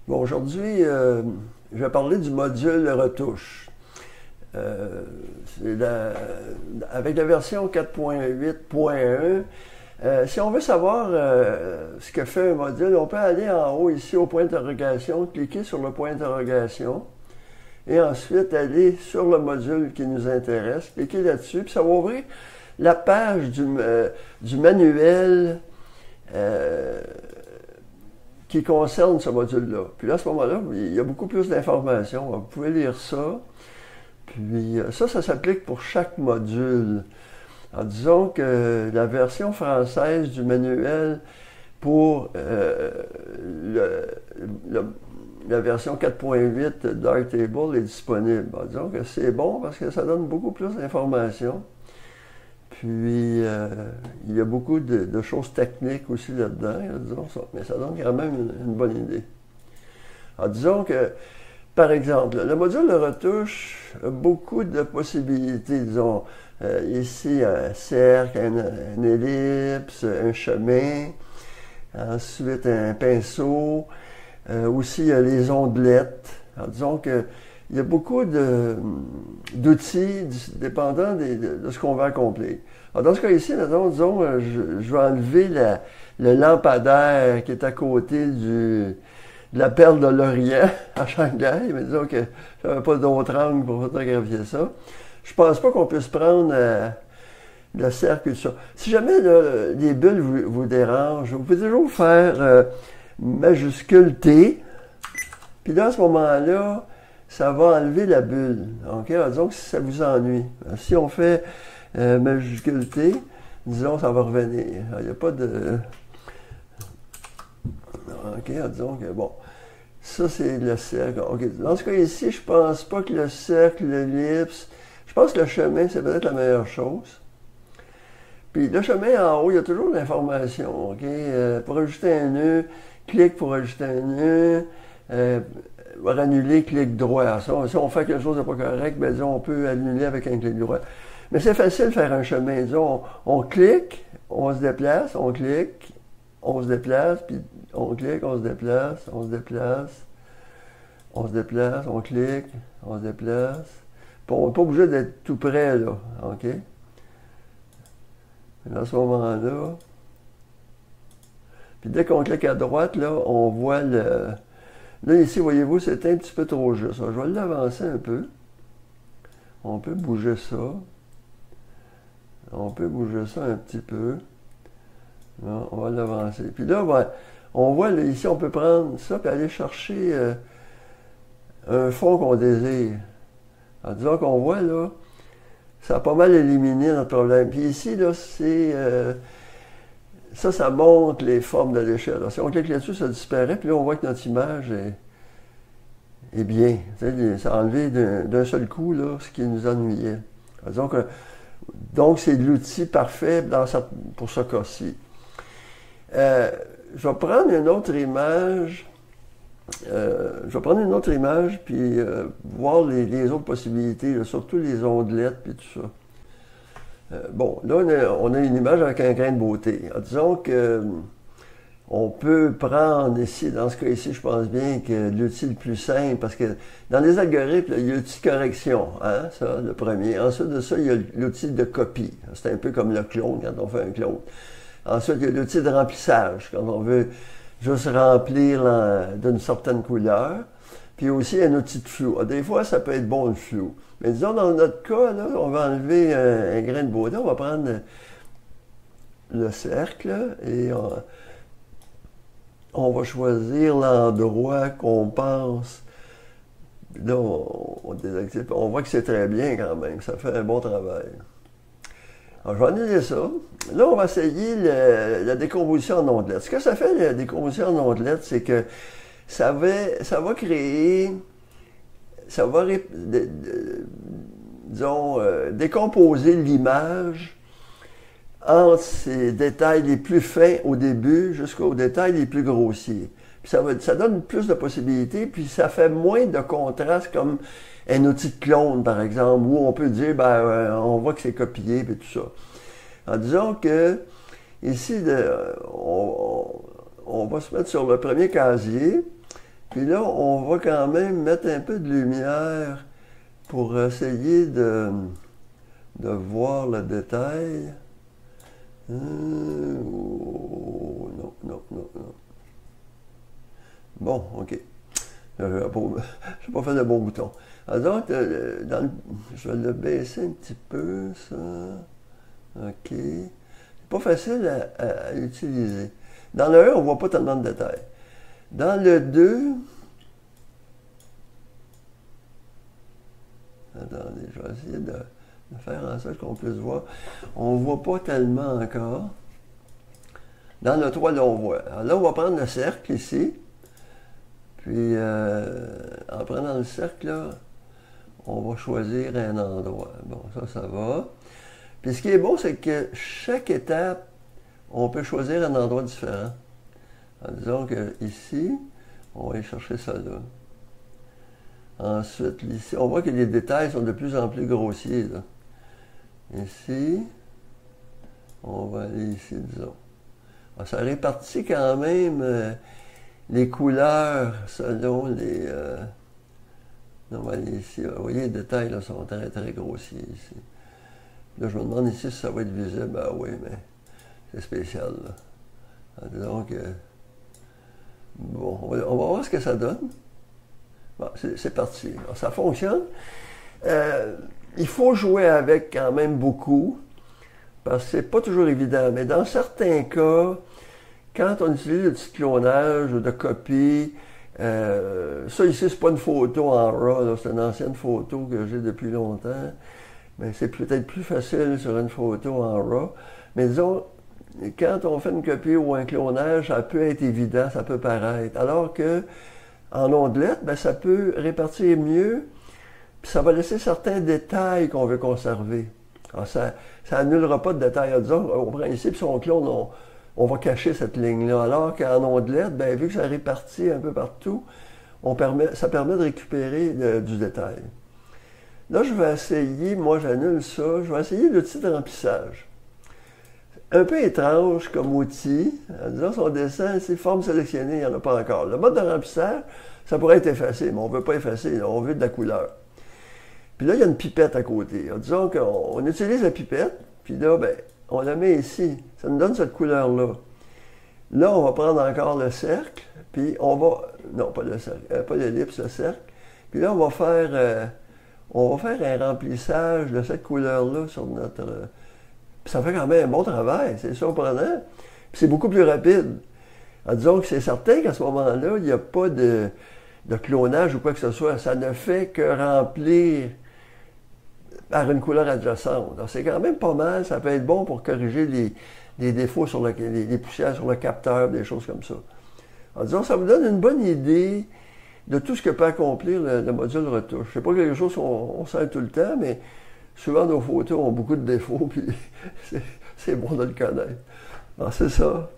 Bon, aujourd'hui, je vais parler du module retouche. Avec la version 4.8.1, si on veut savoir ce que fait un module, on peut aller en haut ici au point d'interrogation, cliquer sur le point d'interrogation et ensuite aller sur le module qui nous intéresse, cliquer là-dessus, puis ça va ouvrir la page du manuel qui concerne ce module-là. Puis là, à ce moment-là, il y a beaucoup plus d'informations. Vous pouvez lire ça. Puis ça s'applique pour chaque module. Alors, disons que la version française du manuel pour la version 4.8 Darktable est disponible. Alors, disons que c'est bon parce que ça donne beaucoup plus d'informations. Puis, il y a beaucoup de choses techniques aussi là-dedans, disons ça, mais ça donne quand même une bonne idée. Alors, disons que, par exemple, le module de retouche a beaucoup de possibilités. Disons, ici, un cercle, une ellipse, un chemin, ensuite un pinceau, aussi les ondelettes. Alors, disons que il y a beaucoup d'outils dépendant de ce qu'on veut accomplir. Alors, dans ce cas ici, disons, je vais enlever le lampadaire qui est à côté de la perle de l'Orient à Shanghai, mais disons que je n'avais pas d'autre angle pour photographier ça. Je pense pas qu'on puisse prendre le cercle et tout ça. Si jamais les bulles vous dérangent, vous pouvez toujours faire majuscule T, puis là, à ce moment-là, ça va enlever la bulle. Okay? Alors, disons que si ça vous ennuie. Si on fait majuscule T, disons ça va revenir. Il n'y a pas de... OK, alors, disons que bon. Ça, c'est le cercle. Okay. Dans ce cas ici, je pense pas que le cercle, l'ellipse, je pense que le chemin, c'est peut-être la meilleure chose. Puis le chemin en haut, il y a toujours l'information. Okay? Pour ajouter un nœud, clique pour ajouter un nœud. Pour annuler, clic droit. Si on fait quelque chose de pas correct, ben disons, on peut annuler avec un clic droit. Mais c'est facile de faire un chemin. Disons, on clique, on se déplace, on clique, on se déplace, puis on clique, on se déplace, on se déplace, on se déplace, on clique, on se déplace. Puis on n'est pas obligé d'être tout près, là. OK? Et à ce moment-là, puis dès qu'on clique à droite, là, on voit le... Là, ici, voyez-vous, c'est un petit peu trop juste. Je vais l'avancer un peu. On peut bouger ça. On peut bouger ça un petit peu. Là, on va l'avancer. Puis là, ben, on voit, là, ici, on peut prendre ça et aller chercher un fond qu'on désire. Alors, disons qu'on voit, là, ça a pas mal éliminé notre problème. Puis ici, là, c'est... ça montre les formes de l'échelle. Si on clique là-dessus, ça disparaît, puis là, on voit que notre image est bien. Ça a enlevé d'un seul coup là, ce qui nous ennuyait. Donc, c'est l'outil parfait pour ce cas-ci. Je vais prendre une autre image. Puis voir les autres possibilités, là, surtout les ondelettes, puis tout ça. Bon, là, on a une image avec un grain de beauté. Alors, disons que on peut prendre ici, dans ce cas ici, je pense bien que l'outil le plus simple, parce que dans les algorithmes, il y a l'outil de correction, hein, ça, le premier. Ensuite de ça, il y a l'outil de copie. C'est un peu comme le clone, quand on fait un clone. Ensuite, il y a l'outil de remplissage, quand on veut juste remplir d'une certaine couleur. Puis aussi un outil de flou. Alors, des fois, ça peut être bon le flou. Mais disons, dans notre cas, là, on va enlever un grain de beauté. On va prendre le cercle et on va choisir l'endroit qu'on pense. Là, on désactive. On voit que c'est très bien quand même. Ça fait un bon travail. Alors, je vais annuler ça. Là, on va essayer la décomposition en ondelettes. Ce que ça fait, la décomposition en ondelettes, c'est que ça va créer, disons, décomposer l'image entre ses détails les plus fins au début jusqu'aux détails les plus grossiers. Puis ça donne plus de possibilités, puis ça fait moins de contraste comme un outil de clone, par exemple, où on peut dire, on voit que c'est copié, et tout ça. En disant que, ici, on va se mettre sur le premier casier, Puis là, on va quand même mettre un peu de lumière pour essayer de voir le détail. Oh, non, non, non, non. Bon, OK. Je n'ai pas fait le bon bouton. Alors, je vais le baisser un petit peu, ça. OK. C'est pas facile à utiliser. Dans le 1, on ne voit pas tellement de détails. Dans le 2, attendez, je vais essayer de faire en sorte qu'on puisse voir. On ne voit pas tellement encore. Dans le 3, là, on voit. Alors là, on va prendre le cercle ici. Puis, en prenant le cercle, là, on va choisir un endroit. Bon, ça va. Puis, ce qui est bon, c'est que chaque étape, on peut choisir un endroit différent. Alors, disons que ici, on va aller chercher ça là. Ensuite, ici, on voit que les détails sont de plus en plus grossiers, là. Ici, on va aller ici, disons. Alors, ça répartit quand même les couleurs selon les... on va aller ici. Vous voyez, les détails là, sont très, très grossiers ici. Là, je me demande ici si ça va être visible. Ah oui, mais c'est spécial, là. Alors, donc, bon, on va voir ce que ça donne. Bon, c'est parti. Alors, ça fonctionne. Il faut jouer avec quand même beaucoup, parce que c'est pas toujours évident. Mais dans certains cas, quand on utilise le petit clonage ou de copie, ça ici, c'est pas une photo en RAW, c'est une ancienne photo que j'ai depuis longtemps. Mais c'est peut-être plus facile sur une photo en RAW. Mais disons, quand on fait une copie ou un clonage, ça peut être évident, ça peut paraître. Alors que en ondelette, ben, ça peut répartir mieux, puis ça va laisser certains détails qu'on veut conserver. Alors ça annulera pas de détails. Disons, on prend ici, puis si on clone, on va cacher cette ligne-là. Alors qu'en ondelette, ben, vu que ça répartit un peu partout, ça permet de récupérer du détail. Là, je vais essayer, moi j'annule ça, je vais essayer l'outil de remplissage. Un peu étrange comme outil. Disons, si on descend, c'est forme sélectionnée, il n'y en a pas encore. Le mode de remplissage, ça pourrait être effacé, mais on ne veut pas effacer, là, on veut de la couleur. Puis là, il y a une pipette à côté. Alors, disons qu'on utilise la pipette, puis là, ben, on la met ici. Ça nous donne cette couleur-là. Là, on va prendre encore le cercle, puis on va... Non, pas le cercle, pas l'ellipse, le cercle. Puis là, on va faire un remplissage de cette couleur-là sur notre... Puis ça fait quand même un bon travail, c'est surprenant. Puis c'est beaucoup plus rapide. Alors, disons que c'est certain qu'à ce moment-là, il n'y a pas de clonage ou quoi que ce soit. Ça ne fait que remplir par une couleur adjacente. Alors, c'est quand même pas mal. Ça peut être bon pour corriger les défauts sur les poussières sur le capteur, des choses comme ça. Alors, disons, ça vous donne une bonne idée de tout ce que peut accomplir le module retouche. C'est pas quelque chose qu'on sait tout le temps, mais souvent nos photos ont beaucoup de défauts, puis c'est bon de le connaître. Alors, c'est ça.